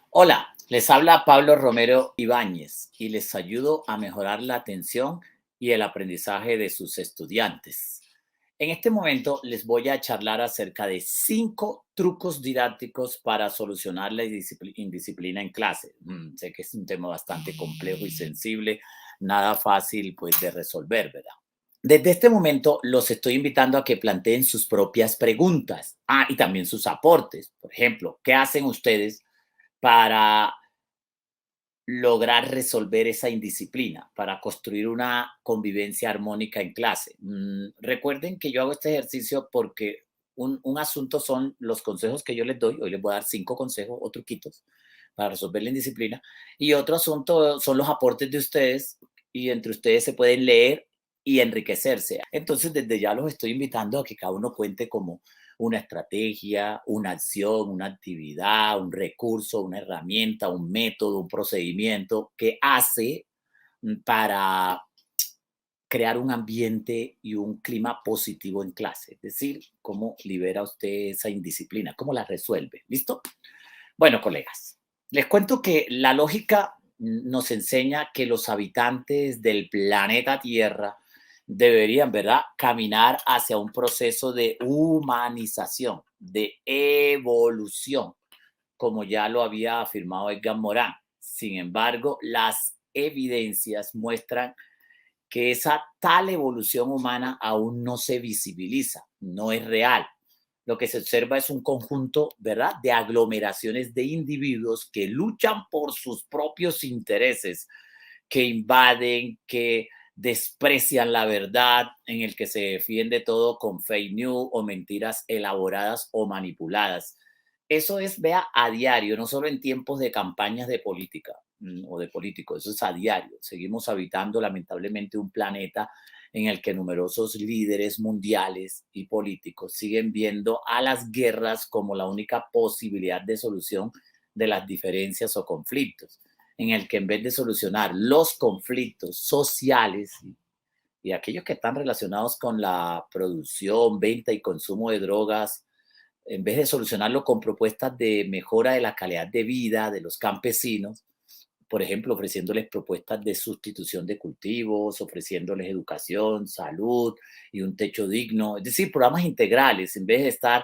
Hola, les habla Pablo Romero Ibáñez y les ayudo a mejorar la atención y el aprendizaje de sus estudiantes. En este momento les voy a charlar acerca de 5 trucos didácticos para solucionar la indisciplina en clase. Sé que es un tema bastante complejo y sensible, nada fácil pues de resolver, ¿verdad? Desde este momento los estoy invitando a que planteen sus propias preguntas. Y también sus aportes. Por ejemplo, ¿qué hacen ustedes para lograr resolver esa indisciplina, para construir una convivencia armónica en clase? Recuerden que yo hago este ejercicio porque un asunto son los consejos que yo les doy. Hoy les voy a dar 5 consejos o truquitos para resolver la indisciplina. Y otro asunto son los aportes de ustedes, y entre ustedes se pueden leer y enriquecerse. Entonces, desde ya los estoy invitando a que cada uno cuente como una estrategia, una acción, una actividad, un recurso, una herramienta, un método, un procedimiento que hace para crear un ambiente y un clima positivo en clase. Es decir, cómo libera usted esa indisciplina, cómo la resuelve. ¿Listo? Bueno, colegas, les cuento que la lógica nos enseña que los habitantes del planeta Tierra deberían, ¿verdad?, caminar hacia un proceso de humanización, de evolución, como ya lo había afirmado Edgar Morin. Sin embargo, las evidencias muestran que esa tal evolución humana aún no se visibiliza, no es real. Lo que se observa es un conjunto, ¿verdad?, de aglomeraciones de individuos que luchan por sus propios intereses, que invaden, que desprecian la verdad, en el que se defiende todo con fake news o mentiras elaboradas o manipuladas. Eso es, vea, a diario, no solo en tiempos de campañas de política o de políticos, eso es a diario. Seguimos habitando lamentablemente un planeta en el que numerosos líderes mundiales y políticos siguen viendo a las guerras como la única posibilidad de solución de las diferencias o conflictos, en el que en vez de solucionar los conflictos sociales y aquellos que están relacionados con la producción, venta y consumo de drogas, en vez de solucionarlo con propuestas de mejora de la calidad de vida de los campesinos, por ejemplo, ofreciéndoles propuestas de sustitución de cultivos, ofreciéndoles educación, salud y un techo digno, es decir, programas integrales, en vez de estar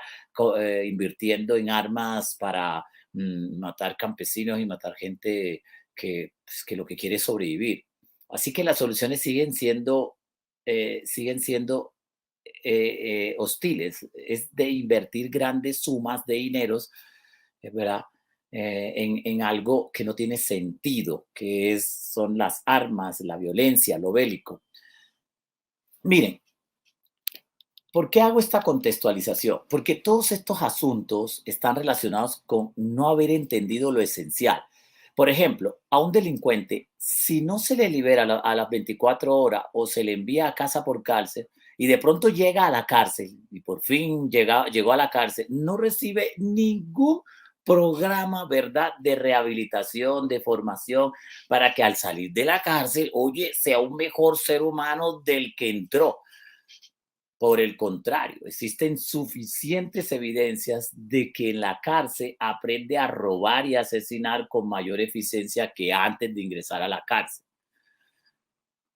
invirtiendo en armas para matar campesinos y matar gente pues, que lo que quiere es sobrevivir. Así que las soluciones siguen siendo hostiles, es de invertir grandes sumas de dineros, es verdad, en algo que no tiene sentido, son las armas, la violencia, lo bélico. Miren, ¿por qué hago esta contextualización? Porque todos estos asuntos están relacionados con no haber entendido lo esencial. Por ejemplo, a un delincuente, si no se le libera a las 24 horas o se le envía a casa por cárcel y de pronto llega a la cárcel y por fin llegó a la cárcel, no recibe ningún programa, ¿verdad?, de rehabilitación, de formación, para que al salir de la cárcel, oye, sea un mejor ser humano del que entró. Por el contrario, existen suficientes evidencias de que en la cárcel aprende a robar y asesinar con mayor eficiencia que antes de ingresar a la cárcel.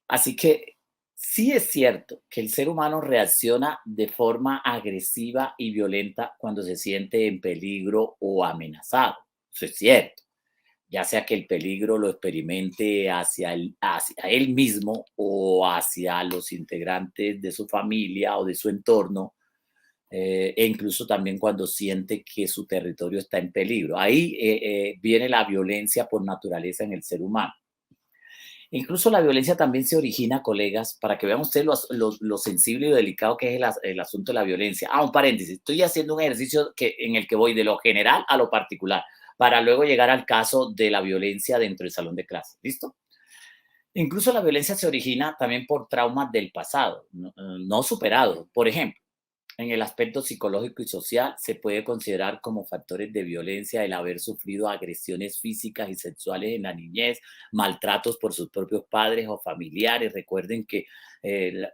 Así que sí es cierto que el ser humano reacciona de forma agresiva y violenta cuando se siente en peligro o amenazado. Eso es cierto, ya sea que el peligro lo experimente hacia él mismo o hacia los integrantes de su familia o de su entorno, e incluso también cuando siente que su territorio está en peligro. Ahí viene la violencia por naturaleza en el ser humano. Incluso la violencia también se origina, colegas, para que vean ustedes lo sensible y delicado que es el asunto de la violencia. Un paréntesis, estoy haciendo un ejercicio en el que voy de lo general a lo particular, para luego llegar al caso de la violencia dentro del salón de clase. ¿Listo? Incluso la violencia se origina también por traumas del pasado, no superados. Por ejemplo, en el aspecto psicológico y social, se puede considerar como factores de violencia el haber sufrido agresiones físicas y sexuales en la niñez, maltratos por sus propios padres o familiares. Recuerden que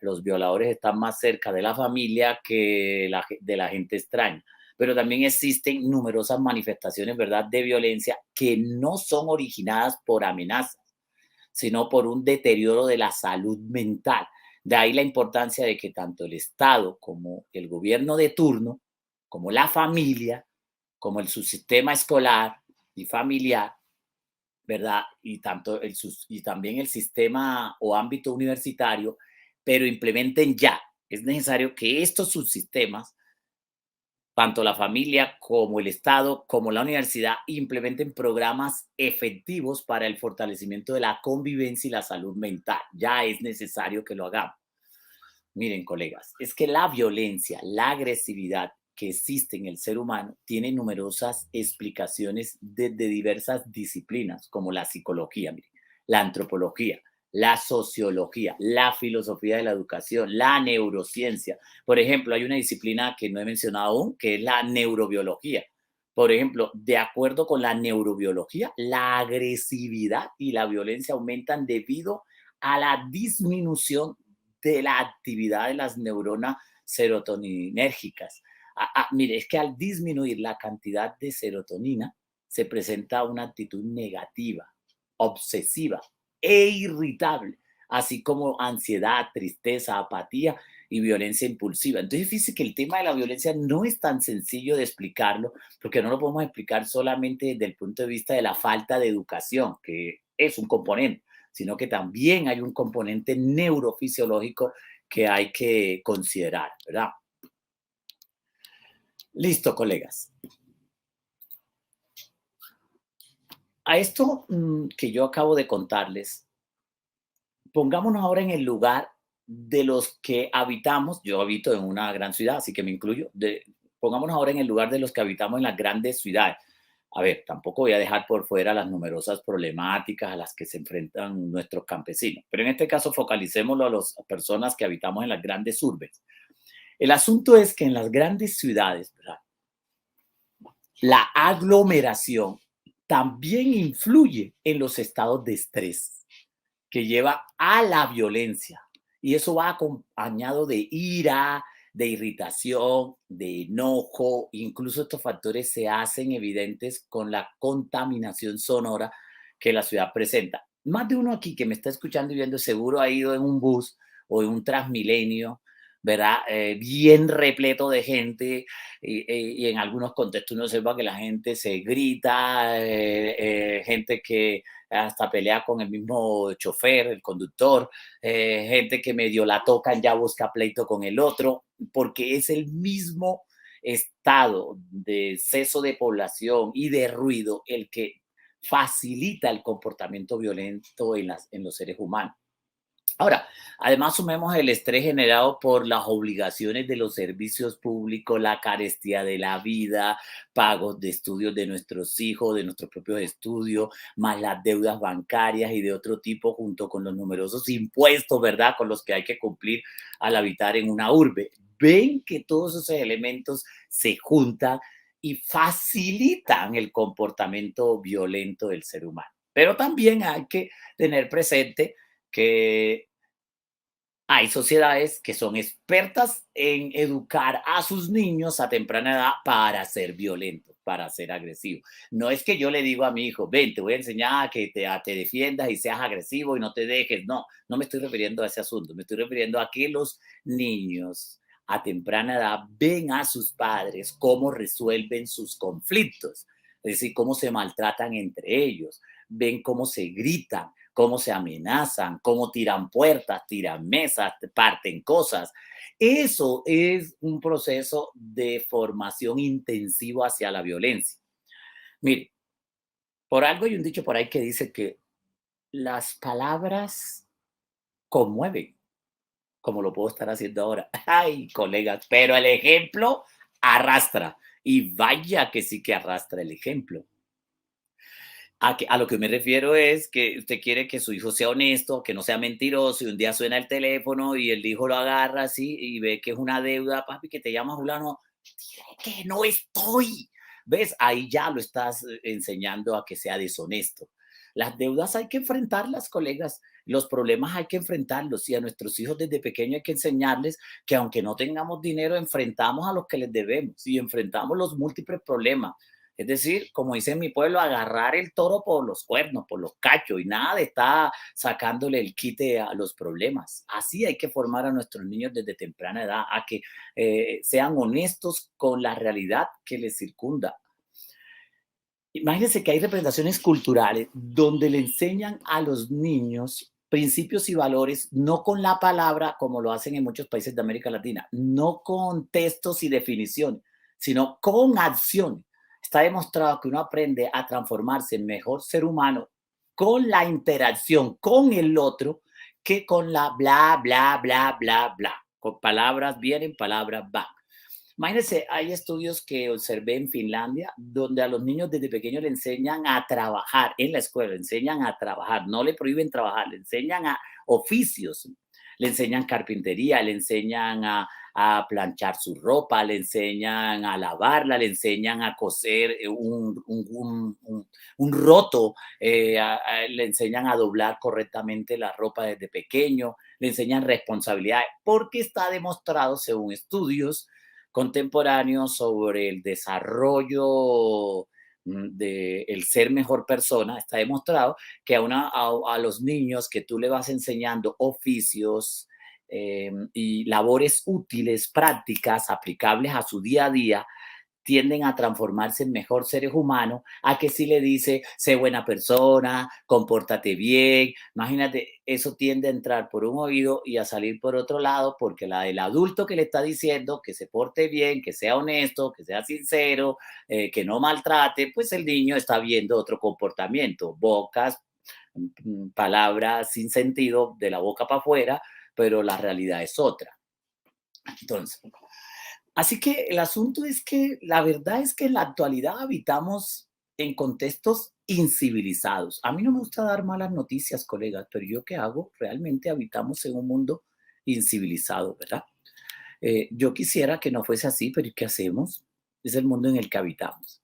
los violadores están más cerca de la familia que de la gente extraña. pero también existen numerosas manifestaciones, ¿verdad?, de violencia que no son originadas por amenazas, sino por un deterioro de la salud mental. De ahí la importancia de que tanto el Estado como el gobierno de turno, como la familia, como el subsistema escolar y familiar, ¿verdad? Y también el sistema o ámbito universitario, pero implementen ya. Es necesario que estos subsistemas, tanto la familia como el Estado, como la universidad, implementen programas efectivos para el fortalecimiento de la convivencia y la salud mental. Ya es necesario que lo hagamos. Miren, colegas, es que la violencia, la agresividad que existe en el ser humano tiene numerosas explicaciones desde diversas disciplinas, como la psicología, miren, la antropología, la sociología, la filosofía de la educación, la neurociencia. Por ejemplo, hay una disciplina que no he mencionado aún, que es la neurobiología. Por ejemplo, de acuerdo con la neurobiología, la agresividad y la violencia aumentan debido a la disminución de la actividad de las neuronas serotoninérgicas. Mire, es que al disminuir la cantidad de serotonina, se presenta una actitud negativa, obsesiva e irritable, así como ansiedad, tristeza, apatía y violencia impulsiva. Entonces, fíjese que el tema de la violencia no es tan sencillo de explicarlo, porque no lo podemos explicar solamente desde el punto de vista de la falta de educación, que es un componente, sino que también hay un componente neurofisiológico que hay que considerar, ¿verdad? Listo, colegas. A esto que yo acabo de contarles, pongámonos ahora en el lugar de los que habitamos. Yo habito en una gran ciudad, así que me incluyo. Pongámonos ahora en el lugar de los que habitamos en las grandes ciudades. A ver, tampoco voy a dejar por fuera las numerosas problemáticas a las que se enfrentan nuestros campesinos, pero en este caso focalicémoslo a las personas que habitamos en las grandes urbes. El asunto es que en las grandes ciudades, ¿verdad?, la aglomeración también influye en los estados de estrés que lleva a la violencia. Y eso va acompañado de ira, de irritación, de enojo. Incluso estos factores se hacen evidentes con la contaminación sonora que la ciudad presenta. Más de uno aquí que me está escuchando y viendo seguro ha ido en un bus o en un Transmilenio, ¿verdad? Bien repleto de gente y en algunos contextos uno observa que la gente se grita, gente que hasta pelea con el mismo chofer, el conductor, gente que medio la tocan ya busca pleito con el otro, porque es el mismo estado de exceso de población y de ruido el que facilita el comportamiento violento en los seres humanos. Ahora, además sumemos el estrés generado por las obligaciones de los servicios públicos, la carestía de la vida, pagos de estudios de nuestros hijos, de nuestros propios estudios, más las deudas bancarias y de otro tipo, junto con los numerosos impuestos, ¿verdad?, con los que hay que cumplir al habitar en una urbe. Ven que todos esos elementos se juntan y facilitan el comportamiento violento del ser humano. Pero también hay que tener presente que hay sociedades que son expertas en educar a sus niños a temprana edad para ser violentos, para ser agresivos. No es que yo le digo a mi hijo, ven, te voy a enseñar a que te defiendas y seas agresivo y no te dejes. No, no me estoy refiriendo a ese asunto. Me estoy refiriendo a que los niños a temprana edad ven a sus padres cómo resuelven sus conflictos, es decir, cómo se maltratan entre ellos, ven cómo se gritan, cómo se amenazan, cómo tiran puertas, tiran mesas, parten cosas. Eso es un proceso de formación intensivo hacia la violencia. Mire, por algo hay un dicho por ahí que dice que las palabras conmueven, como lo puedo estar haciendo ahora. Ay, colegas, pero el ejemplo arrastra. Y vaya que sí que arrastra el ejemplo. A lo que me refiero es que usted quiere que su hijo sea honesto, que no sea mentiroso, y un día suena el teléfono y el hijo lo agarra así y ve que es una deuda, papi, que te llama fulano, dile que no estoy. ¿Ves? Ahí ya lo estás enseñando a que sea deshonesto. Las deudas hay que enfrentarlas, colegas. Los problemas hay que enfrentarlos y a nuestros hijos desde pequeños hay que enseñarles que aunque no tengamos dinero, enfrentamos a los que les debemos y enfrentamos los múltiples problemas. Es decir, como dice en mi pueblo, agarrar el toro por los cuernos, por los cachos y nada de estar sacándole el quite a los problemas. Así hay que formar a nuestros niños desde temprana edad, a que sean honestos con la realidad que les circunda. Imagínense que hay representaciones culturales donde le enseñan a los niños principios y valores, no con la palabra, como lo hacen en muchos países de América Latina, no con textos y definiciones, sino con acción. Está demostrado que uno aprende a transformarse en mejor ser humano con la interacción con el otro que con la bla, bla, bla, bla, bla. Con palabras vienen, palabras van. Imagínense, hay estudios que observé en Finlandia donde a los niños desde pequeños le enseñan a trabajar en la escuela, le enseñan a trabajar, no le prohíben trabajar, le enseñan a oficios, le enseñan carpintería, le enseñan a planchar su ropa, le enseñan a lavarla, le enseñan a coser un roto, le enseñan a doblar correctamente la ropa desde pequeño, le enseñan responsabilidades, porque está demostrado, según estudios, contemporáneo sobre el desarrollo del ser mejor persona, está demostrado que a los niños que tú le vas enseñando oficios y labores útiles, prácticas, aplicables a su día a día, tienden a transformarse en mejor seres humanos, a que si le dice, sé buena persona, compórtate bien. Imagínate, eso tiende a entrar por un oído y a salir por otro lado, porque la del adulto que le está diciendo que se porte bien, que sea honesto, que sea sincero, que no maltrate, pues el niño está viendo otro comportamiento, bocas, palabras sin sentido de la boca para afuera, pero la realidad es otra. Entonces, así que el asunto es que la verdad es que en la actualidad habitamos en contextos incivilizados. A mí no me gusta dar malas noticias, colegas, pero yo qué hago, realmente habitamos en un mundo incivilizado, ¿verdad? Yo quisiera que no fuese así, pero ¿y qué hacemos? Es el mundo en el que habitamos.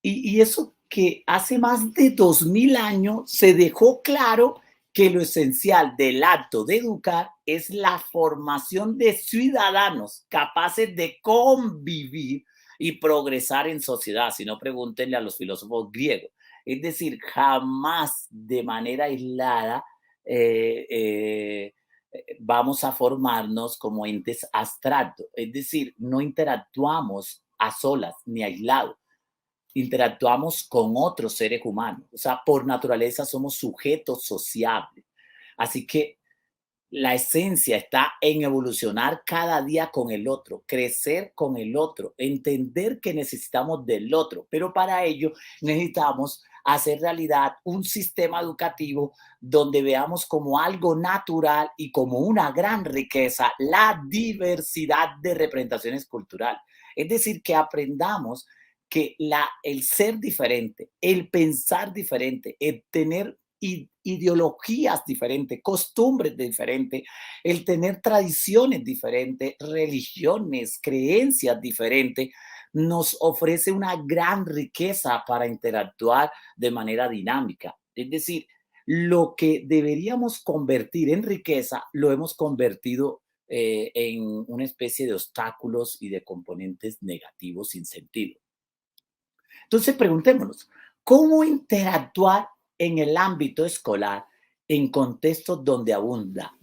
Y eso que hace más de 2000 años se dejó claro que lo esencial del acto de educar es la formación de ciudadanos capaces de convivir y progresar en sociedad. Si no, pregúntenle a los filósofos griegos. Es decir, jamás de manera aislada eh, eh, vamos a formarnos como entes abstractos. Es decir, no interactuamos a solas ni aislados, interactuamos con otros seres humanos. O sea, por naturaleza somos sujetos sociables. Así que la esencia está en evolucionar cada día con el otro, crecer con el otro, entender que necesitamos del otro, pero para ello necesitamos hacer realidad un sistema educativo donde veamos como algo natural y como una gran riqueza la diversidad de representaciones culturales. Es decir, que aprendamos que el ser diferente, el pensar diferente, el tener ideologías diferentes, costumbres diferentes, el tener tradiciones diferentes, religiones, creencias diferentes, nos ofrece una gran riqueza para interactuar de manera dinámica. Es decir, lo que deberíamos convertir en riqueza, lo hemos convertido en una especie de obstáculos y de componentes negativos sin sentido. Entonces, preguntémonos, ¿cómo interactuar en el ámbito escolar en contextos donde abunda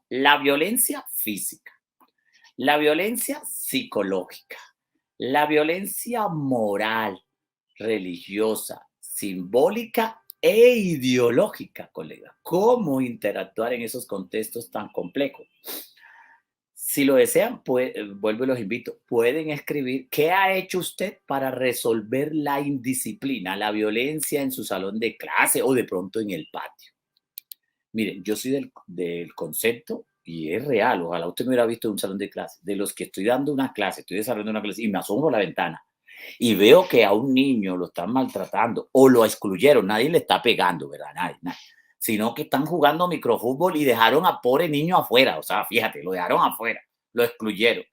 la violencia física, la violencia psicológica, la violencia moral, religiosa, simbólica e ideológica, colega? ¿Cómo interactuar en esos contextos tan complejos? Si lo desean, pues, vuelvo y los invito, pueden escribir qué ha hecho usted para resolver la indisciplina, la violencia en su salón de clase o de pronto en el patio. Miren, yo soy del concepto y es real, ojalá usted me hubiera visto en un salón de clase, de los que estoy dando una clase, estoy desarrollando una clase y me asomo a la ventana y veo que a un niño lo están maltratando o lo excluyeron, nadie le está pegando, ¿verdad? Nadie, sino que están jugando microfútbol y dejaron a pobre niño afuera, o sea, fíjate, lo dejaron afuera, lo excluyeron.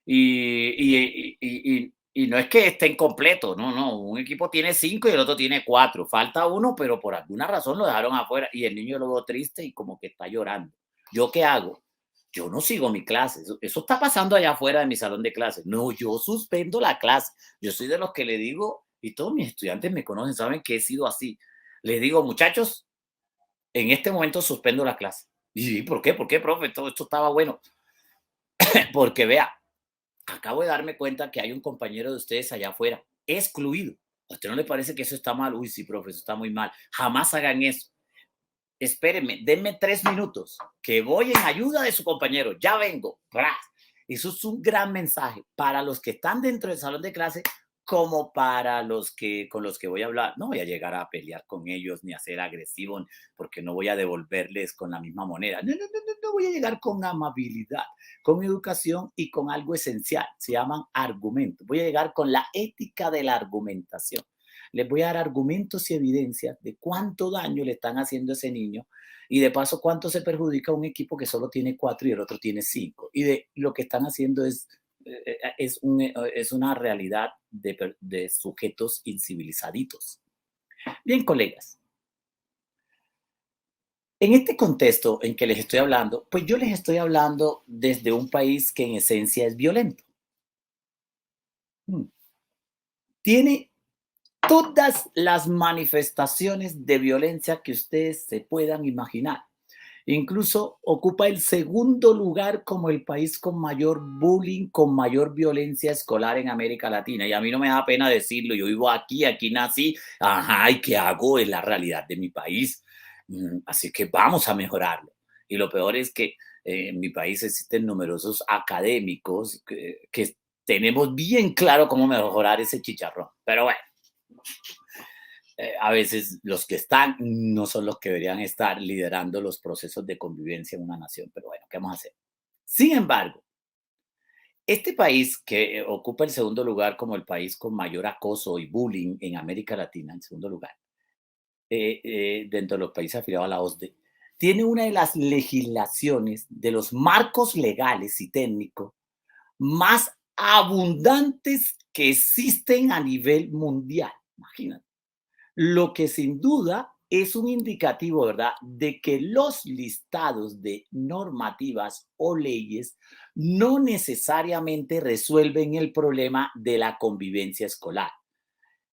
Y Y no es que estén completos, no, no, un equipo tiene 5 y el otro tiene 4. Falta uno, pero por alguna razón lo dejaron afuera y el niño lo veo triste y como que está llorando. ¿Yo qué hago? Yo no sigo mi clase. Eso está pasando allá afuera de mi salón de clases. No, yo suspendo la clase. Yo soy de los que le digo, y todos mis estudiantes me conocen, saben que he sido así. Les digo, muchachos, en este momento suspendo la clase. ¿Y por qué? ¿Por qué, profe? Todo esto estaba bueno. Porque vea, acabo de darme cuenta que hay un compañero de ustedes allá afuera, excluido. ¿A usted no le parece que eso está mal? Uy, sí, profe, eso está muy mal. Jamás hagan eso. Espérenme, denme 3 minutos, que voy en ayuda de su compañero. Ya vengo. ¡Bra! Eso es un gran mensaje para los que están dentro del salón de clase como para los que con los que voy a hablar. No voy a llegar a pelear con ellos ni a ser agresivo porque no voy a devolverles con la misma moneda. No, no, no, no, no voy a llegar con amabilidad, con educación y con algo esencial. Se llaman argumentos. Voy a llegar con la ética de la argumentación. Les voy a dar argumentos y evidencias de cuánto daño le están haciendo a ese niño y de paso cuánto se perjudica a un equipo que solo tiene 4 y el otro tiene 5. Y de lo que están haciendo es una realidad de sujetos incivilizaditos. Bien, colegas, en este contexto en que les estoy hablando, pues yo les estoy hablando desde un país que en esencia es violento. Mm. Tiene todas las manifestaciones de violencia que ustedes se puedan imaginar. Incluso ocupa el segundo lugar como el país con mayor bullying, con mayor violencia escolar en América Latina. Y a mí no me da pena decirlo, yo vivo aquí, aquí nací, ajá, ¿y qué hago? Es la realidad de mi país. Así que vamos a mejorarlo. Y lo peor es que en mi país existen numerosos académicos que tenemos bien claro cómo mejorar ese chicharrón. Pero bueno, a veces los que están no son los que deberían estar liderando los procesos de convivencia en una nación. Pero bueno, ¿qué vamos a hacer? Sin embargo, este país que ocupa el segundo lugar como el país con mayor acoso y bullying en América Latina, en segundo lugar, dentro de los países afiliados a la OSDE, tiene una de las legislaciones, de los marcos legales y técnicos más abundantes que existen a nivel mundial. Imagínate. Lo que sin duda es un indicativo, ¿verdad?, de que los listados de normativas o leyes no necesariamente resuelven el problema de la convivencia escolar.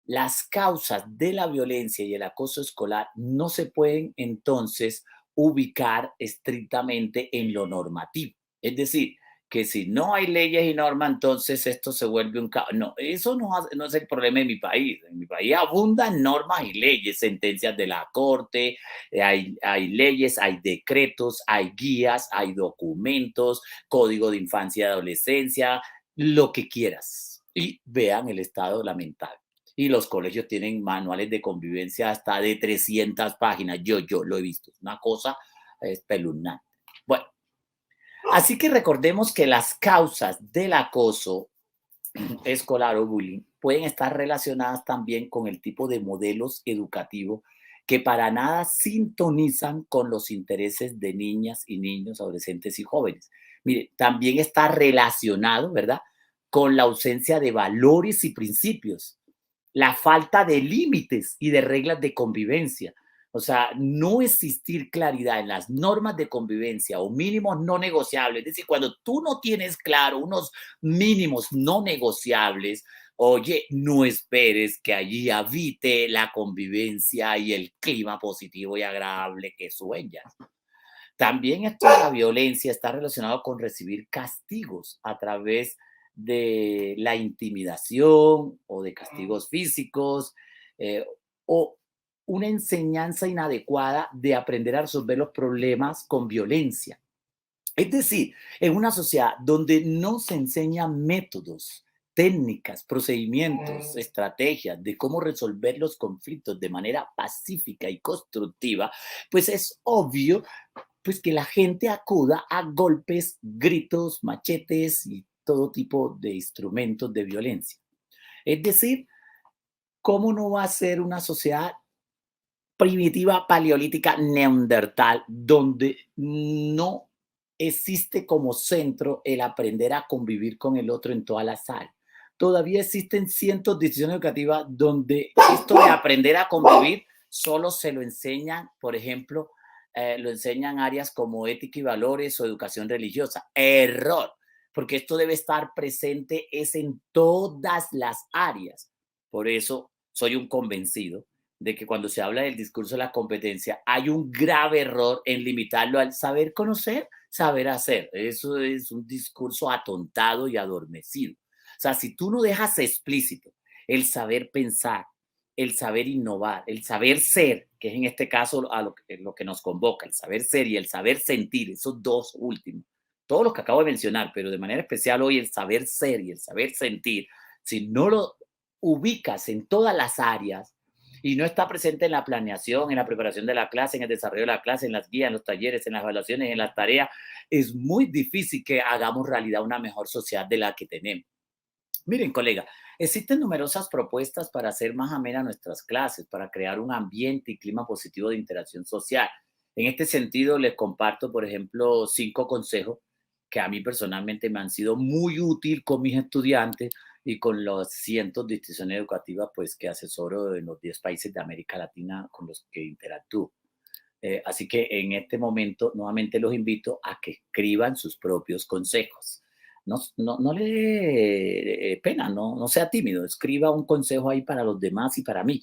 Las causas de la violencia y el acoso escolar no se pueden entonces ubicar estrictamente en lo normativo. Es decir, que si no hay leyes y normas, entonces esto se vuelve un caos. No, eso no es el problema de mi país. En mi país abundan normas y leyes, sentencias de la corte, hay leyes, hay decretos, hay guías, hay documentos, código de infancia y adolescencia, lo que quieras. Y vean el estado lamentable. Y los colegios tienen manuales de convivencia hasta de 300 páginas. Yo lo he visto. Es una cosa espeluznante. Bueno, así que recordemos que las causas del acoso escolar o bullying pueden estar relacionadas también con el tipo de modelos educativos que para nada sintonizan con los intereses de niñas y niños, adolescentes y jóvenes. Mire, también está relacionado, ¿verdad?, con la ausencia de valores y principios, la falta de límites y de reglas de convivencia. O sea, no existir claridad en las normas de convivencia o mínimos no negociables. Es decir, cuando tú no tienes claro unos mínimos no negociables, oye, no esperes que allí habite la convivencia y el clima positivo y agradable que sueñas. También esto de la violencia está relacionado con recibir castigos a través de la intimidación o de castigos físicos, o una enseñanza inadecuada de aprender a resolver los problemas con violencia. Es decir, en una sociedad donde no se enseñan métodos, técnicas, procedimientos, estrategias de cómo resolver los conflictos de manera pacífica y constructiva, pues es obvio pues que la gente acuda a golpes, gritos, machetes y todo tipo de instrumentos de violencia. Es decir, ¿cómo no va a ser una sociedad primitiva, paleolítica, neandertal, donde no existe como centro el aprender a convivir con el otro en todas las áreas? todavía existen cientos de instituciones educativas donde esto de aprender a convivir solo se lo enseñan, por ejemplo, lo enseñan áreas como ética y valores o educación religiosa. Error, porque esto debe estar presente es en todas las áreas. Por eso soy un convencido de que cuando se habla del discurso de la competencia hay un grave error en limitarlo al saber conocer, saber hacer. Eso es un discurso atontado y adormecido. O sea, si tú no dejas explícito el saber pensar, el saber innovar, el saber ser, que es en este caso a lo que nos convoca, el saber ser y el saber sentir, esos dos últimos, todos los que acabo de mencionar, pero de manera especial hoy el saber ser y el saber sentir, si no lo ubicas en todas las áreas y no está presente en la planeación, en la preparación de la clase, en el desarrollo de la clase, en las guías, en los talleres, en las evaluaciones, en las tareas, es muy difícil que hagamos realidad una mejor sociedad de la que tenemos. Miren, colega, existen numerosas propuestas para hacer más amena nuestras clases, para crear un ambiente y clima positivo de interacción social. En este sentido, les comparto, por ejemplo, 5 consejos que a mí personalmente me han sido muy útil con mis estudiantes y con los cientos de instituciones educativas pues, que asesoro en los 10 países de América Latina con los que interactúo. Así que en este momento nuevamente los invito a que escriban sus propios consejos. No le dé pena, no sea tímido, escriba un consejo ahí para los demás y para mí.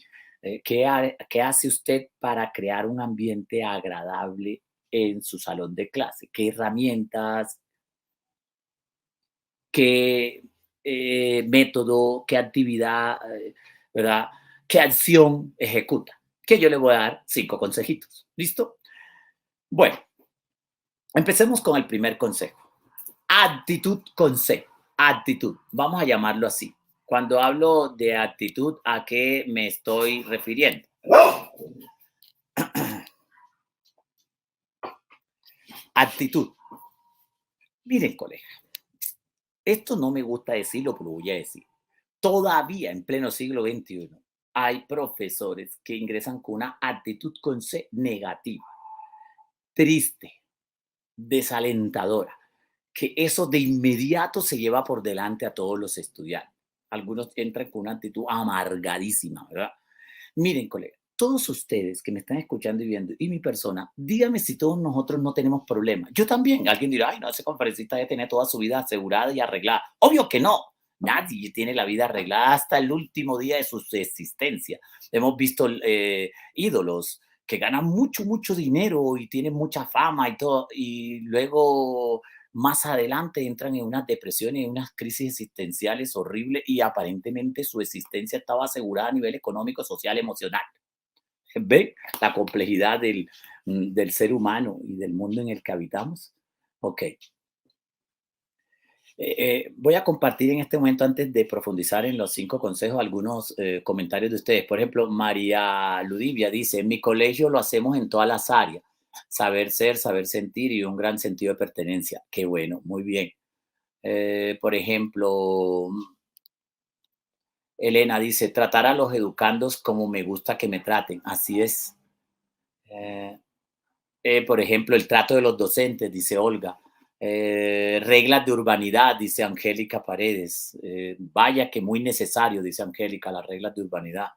¿Qué hace usted para crear un ambiente agradable en su salón de clase? ¿Qué herramientas, qué método, qué actividad, ¿verdad? ¿Qué acción ejecuta? Que yo le voy a dar 5 consejitos. ¿Listo? Bueno, empecemos con el primer consejo. Actitud con C. Actitud. Vamos a llamarlo así. Cuando hablo de actitud, ¿a qué me estoy refiriendo? Actitud. Miren, colega, esto no me gusta decirlo, pero lo voy a decir. Todavía en pleno siglo XXI hay profesores que ingresan con una actitud con C negativa, triste, desalentadora, que eso de inmediato se lleva por delante a todos los estudiantes. Algunos entran con una actitud amargadísima, ¿verdad? Miren, colega, todos ustedes que me están escuchando y viendo, y mi persona, díganme si todos nosotros no tenemos problemas. Yo también. Alguien dirá, ay, no, ese conferencista ya tiene toda su vida asegurada y arreglada. Obvio que no. Nadie tiene la vida arreglada hasta el último día de su existencia. Hemos visto ídolos que ganan mucho, mucho dinero y tienen mucha fama y todo, y luego más adelante entran en unas depresiones, en unas crisis existenciales horribles y aparentemente su existencia estaba asegurada a nivel económico, social, emocional. ¿Ven la complejidad del ser humano y del mundo en el que habitamos? Ok. Voy a compartir en este momento, antes de profundizar en los 5 consejos, algunos comentarios de ustedes. Por ejemplo, María Ludivia dice, en mi colegio lo hacemos en todas las áreas. Saber ser, saber sentir y un gran sentido de pertenencia. Qué bueno, muy bien. Por ejemplo, Elena dice, tratar a los educandos como me gusta que me traten. Así es. Eh, por ejemplo, el trato de los docentes, dice Olga. Reglas de urbanidad, dice Angélica Paredes. Vaya que muy necesario, dice Angélica, las reglas de urbanidad.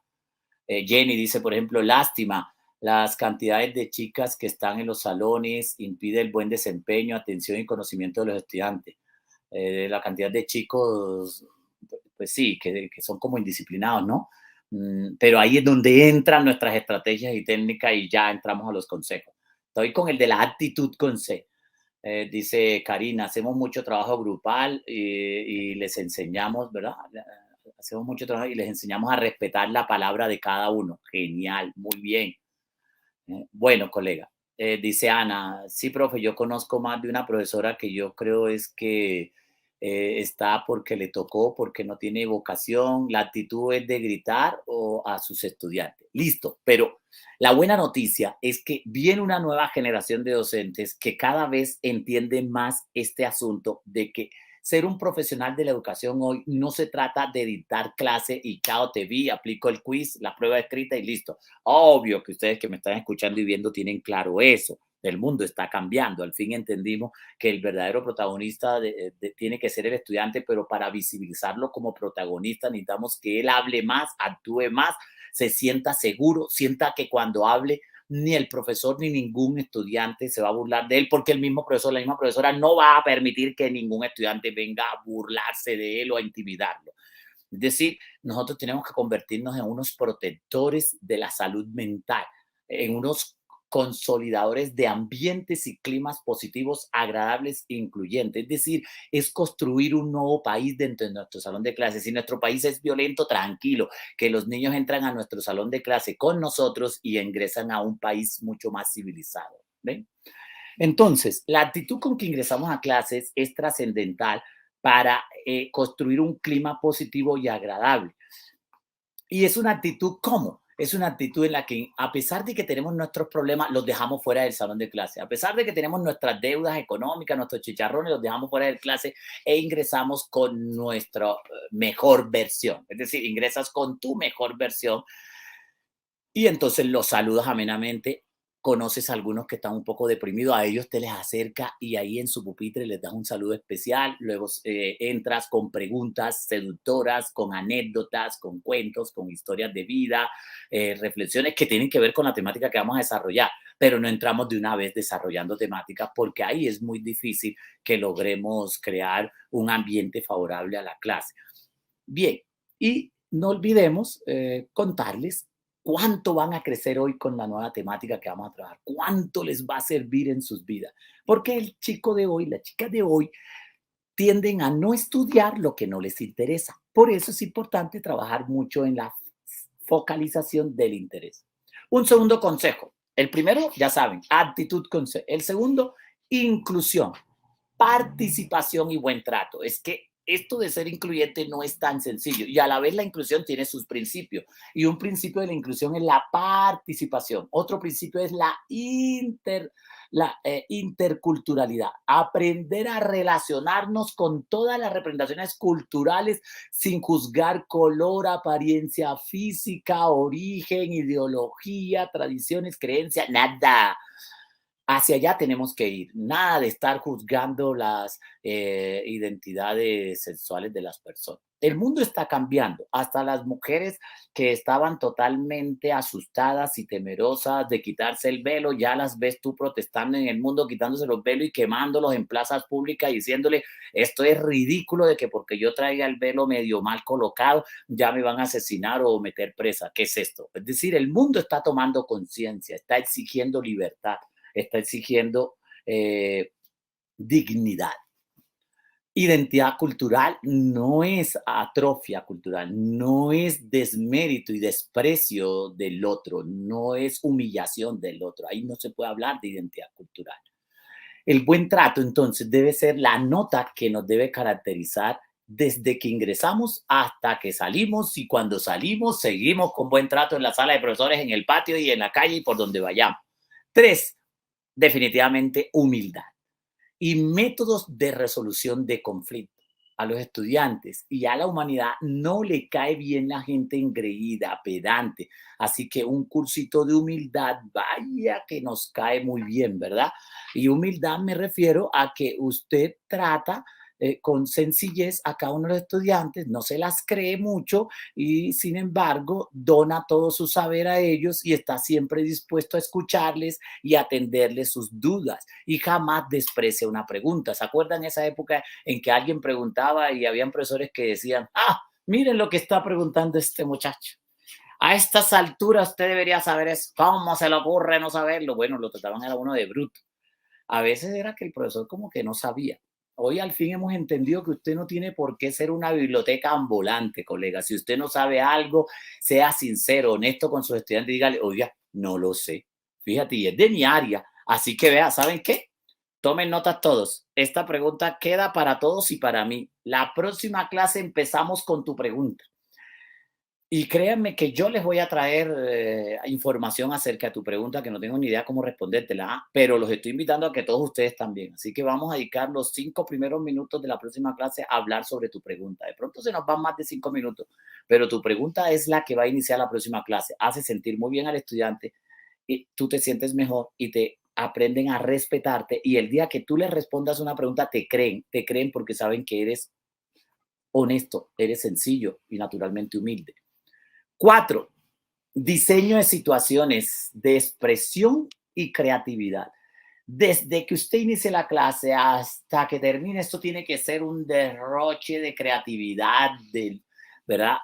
Jenny dice, por ejemplo, lástima, las cantidades de chicas que están en los salones impide el buen desempeño, atención y conocimiento de los estudiantes. La cantidad de chicos, pues sí, que son como indisciplinados, ¿no? Pero ahí es donde entran nuestras estrategias y técnicas y ya entramos a los consejos. Estoy con el de la actitud con C. Dice Karina, hacemos mucho trabajo grupal y les enseñamos, ¿verdad? Hacemos mucho trabajo y les enseñamos a respetar la palabra de cada uno. Genial, muy bien. Bueno, colega, dice Ana, sí, profe, yo conozco más de una profesora que yo creo es que está porque le tocó, porque no tiene vocación, la actitud es de gritar o a sus estudiantes. Listo, pero la buena noticia es que viene una nueva generación de docentes que cada vez entienden más este asunto de que ser un profesional de la educación hoy no se trata de dictar clase y chao, te vi, aplico el quiz, la prueba escrita y listo. Obvio que ustedes que me están escuchando y viendo tienen claro eso. El mundo está cambiando. Al fin entendimos que el verdadero protagonista tiene que ser el estudiante, pero para visibilizarlo como protagonista necesitamos que él hable más, actúe más, se sienta seguro, sienta que cuando hable ni el profesor ni ningún estudiante se va a burlar de él, porque el mismo profesor, la misma profesora no va a permitir que ningún estudiante venga a burlarse de él o a intimidarlo. Es decir, nosotros tenemos que convertirnos en unos protectores de la salud mental, en unos consolidadores de ambientes y climas positivos, agradables e incluyentes. Es decir, es construir un nuevo país dentro de nuestro salón de clases. Si nuestro país es violento, tranquilo, que los niños entran a nuestro salón de clase con nosotros y ingresan a un país mucho más civilizado. ¿Ven? Entonces, la actitud con que ingresamos a clases es trascendental para construir un clima positivo y agradable. Y es una actitud, ¿cómo? Es una actitud en la que, a pesar de que tenemos nuestros problemas, los dejamos fuera del salón de clase. A pesar de que tenemos nuestras deudas económicas, nuestros chicharrones, los dejamos fuera de clase e ingresamos con nuestra mejor versión. Es decir, ingresas con tu mejor versión y entonces los saludas amenamente, conoces a algunos que están un poco deprimidos, a ellos te les acerca y ahí en su pupitre les das un saludo especial, luego entras con preguntas seductoras, con anécdotas, con cuentos, con historias de vida, reflexiones que tienen que ver con la temática que vamos a desarrollar, pero no entramos de una vez desarrollando temáticas porque ahí es muy difícil que logremos crear un ambiente favorable a la clase. Bien, y no olvidemos contarles cuánto van a crecer hoy con la nueva temática que vamos a trabajar, cuánto les va a servir en sus vidas, porque el chico de hoy, la chica de hoy, tienden a no estudiar lo que no les interesa. Por eso es importante trabajar mucho en la focalización del interés. Un segundo consejo. El primero, ya saben, actitud consejo. El segundo, inclusión, participación y buen trato. Es que esto de ser incluyente no es tan sencillo y a la vez la inclusión tiene sus principios y un principio de la inclusión es la participación, otro principio es la interculturalidad, aprender a relacionarnos con todas las representaciones culturales sin juzgar color, apariencia física, origen, ideología, tradiciones, creencias, nada. Hacia allá tenemos que ir. Nada de estar juzgando las identidades sexuales de las personas. El mundo está cambiando. Hasta las mujeres que estaban totalmente asustadas y temerosas de quitarse el velo, ya las ves tú protestando en el mundo, quitándose los velos y quemándolos en plazas públicas, diciéndole, esto es ridículo de que porque yo traiga el velo medio mal colocado, ya me van a asesinar o meter presa. ¿Qué es esto? Es decir, el mundo está tomando conciencia, está exigiendo libertad, está exigiendo dignidad. Identidad cultural no es atrofia cultural, no es desmérito y desprecio del otro, no es humillación del otro. Ahí no se puede hablar de identidad cultural. El buen trato, entonces, debe ser la nota que nos debe caracterizar desde que ingresamos hasta que salimos y cuando salimos seguimos con buen trato en la sala de profesores, en el patio y en la calle y por donde vayamos. 3, definitivamente humildad y métodos de resolución de conflictos. A los estudiantes y a la humanidad no le cae bien la gente engreída, pedante. Así que un cursito de humildad, vaya que nos cae muy bien, ¿verdad? Y humildad me refiero a que usted trata con sencillez a cada uno de los estudiantes, no se las cree mucho y sin embargo dona todo su saber a ellos y está siempre dispuesto a escucharles y atenderles sus dudas y jamás desprecia una pregunta. ¿Se acuerdan esa época en que alguien preguntaba y habían profesores que decían, miren lo que está preguntando este muchacho? A estas alturas usted debería saber eso. ¿Cómo se le ocurre no saberlo? Bueno, lo trataban a uno de bruto. A veces era que el profesor como que no sabía. Hoy al fin hemos entendido que usted no tiene por qué ser una biblioteca ambulante, colega. Si usted no sabe algo, sea sincero, honesto con sus estudiantes y dígale, oiga, no lo sé. Fíjate, y es de mi área. Así que vea, ¿saben qué? Tomen notas todos. Esta pregunta queda para todos y para mí. La próxima clase empezamos con tu pregunta. Y créanme que yo les voy a traer información acerca de tu pregunta, que no tengo ni idea cómo respondértela, pero los estoy invitando a que todos ustedes también. Así que vamos a dedicar los 5 primeros minutos de la próxima clase a hablar sobre tu pregunta. De pronto se nos van más de 5 minutos, pero tu pregunta es la que va a iniciar la próxima clase. Hace sentir muy bien al estudiante y tú te sientes mejor y te aprenden a respetarte y el día que tú les respondas una pregunta te creen porque saben que eres honesto, eres sencillo y naturalmente humilde. 4, diseño de situaciones de expresión y creatividad. Desde que usted inicie la clase hasta que termine, esto tiene que ser un derroche de creatividad, ¿verdad?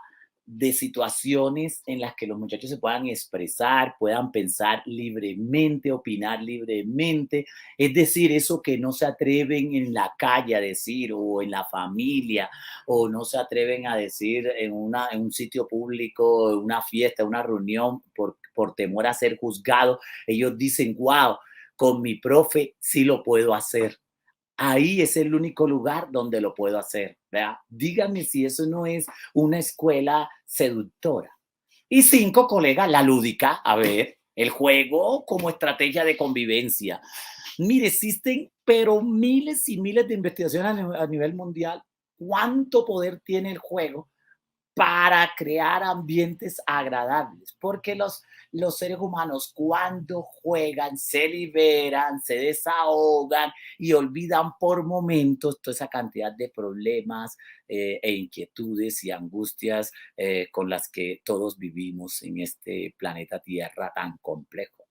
De situaciones en las que los muchachos se puedan expresar, puedan pensar libremente, opinar libremente. Es decir, eso que no se atreven en la calle a decir o en la familia o no se atreven a decir en un sitio público, en una fiesta, una reunión, por temor a ser juzgado. Ellos dicen, wow, con mi profe sí lo puedo hacer. Ahí es el único lugar donde lo puedo hacer, ¿verdad? Dígame si eso no es una escuela seductora. Y 5, colega, la lúdica, a ver, el juego como estrategia de convivencia. Mire, existen pero miles y miles de investigaciones a nivel mundial. ¿Cuánto poder tiene el juego para crear ambientes agradables? Porque los seres humanos cuando juegan se liberan, se desahogan y olvidan por momentos toda esa cantidad de problemas e inquietudes y angustias con las que todos vivimos en este planeta Tierra tan complejo.